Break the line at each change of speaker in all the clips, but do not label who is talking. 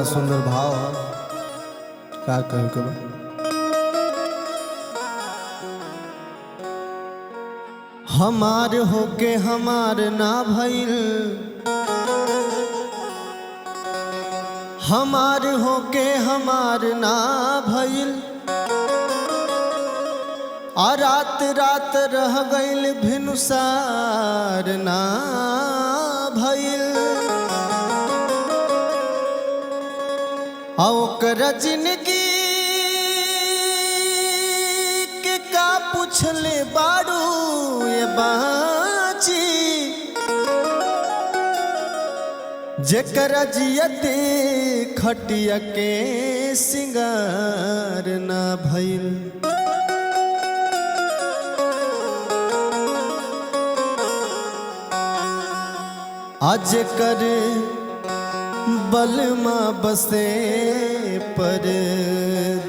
सुंदर भाव है। का कहे के बा? हमार होके हमार ना भइल, हमार होके हमार ना भइल, आ रात रात रह गइल भिनुसार ना भइल। ओकर जिंदगी के का पूछले बारू ये बाची, जेकर जियते खटिया के सिंगार ना भइल। आज कर बलमा बसे पर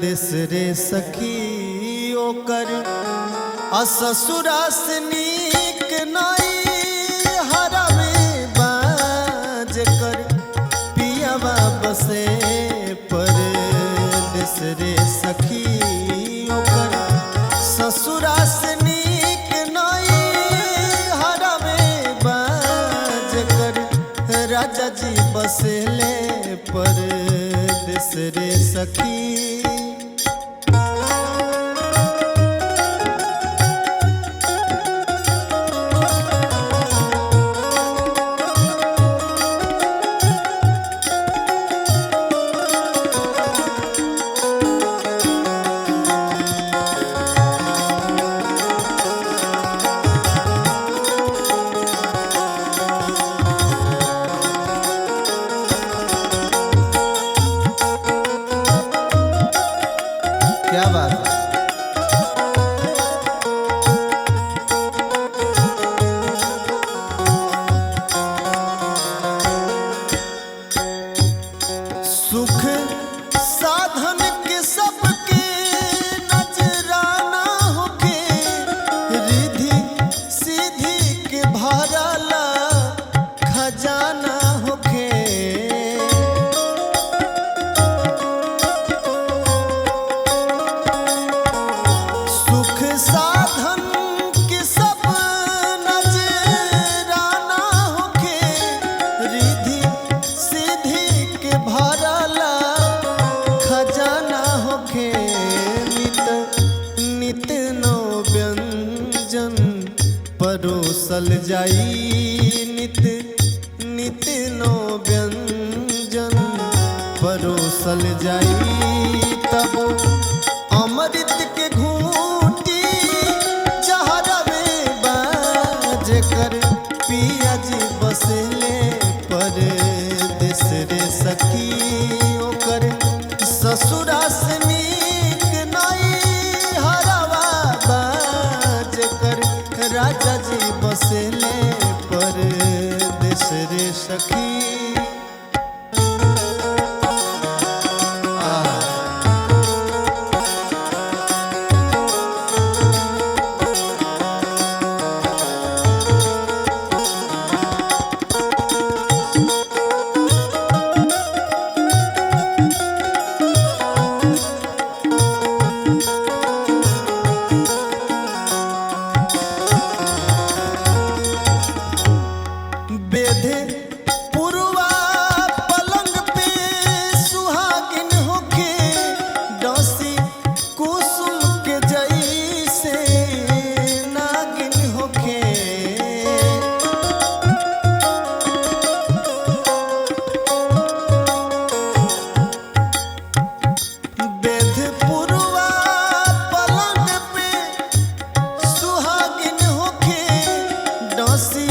देसरे सखी ओकर अससुरा से नीक नाई हरवे बाज कर पियावा बसे पर देसरे सखी ओकर ससुरा से नीक नाई हरवे बाज कर राजा जी बसेले पर देसरे सखी। क्या बात है? सुख साधन के सबके नजराना होके, रिधि सीधी के भरला खजाना होके। साधन के सब नजराना होके, रिधि सीधी के भरला खजाना होके। नित नित नो व्यंजन परोसल जाई, नित नित नो व्यंजन परोसल जाई। तब अमृत के घूटी जहरवे बाज कर पिया जी बसले पर देसरे सखी ओकर ससुरा से नीक नाई हरवा बाज कर राजा जी बसले पर देसरे सखी। बेधे पुरवा पलंग पे सुहागिन होके, डोसी कुसुम के जैसे नागिन होके। बेधे पुरवा पलंग पे सुहागिन होके, डोसी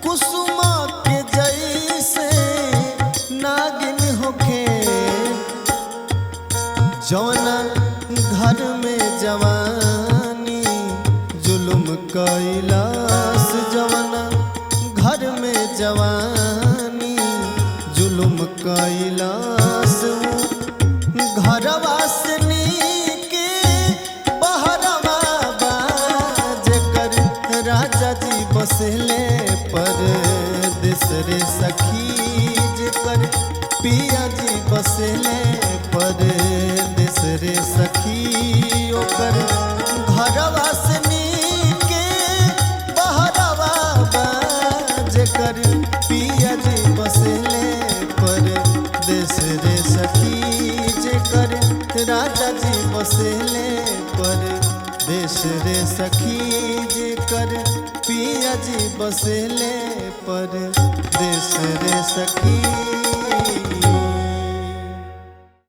कुसुमा के जैसे नागिन होके। जौना घर में जवानी जुलुम कैलाश, जौना घर में जवानी जुलुम कैलाश। घरवा से नीके बहरवा बाज कर राजा जी बसले पर देसरे सखी जेकर पिया जी बस बसेले परदेस रे सखी ओकर घरवा से नीके बहरवा बा जेकर पिया जी बसेले परदेस रे सखी जेकर राजा जी बसेले परदेस रे सखी जेकर पिया जी बसेले परदेस रे सखी।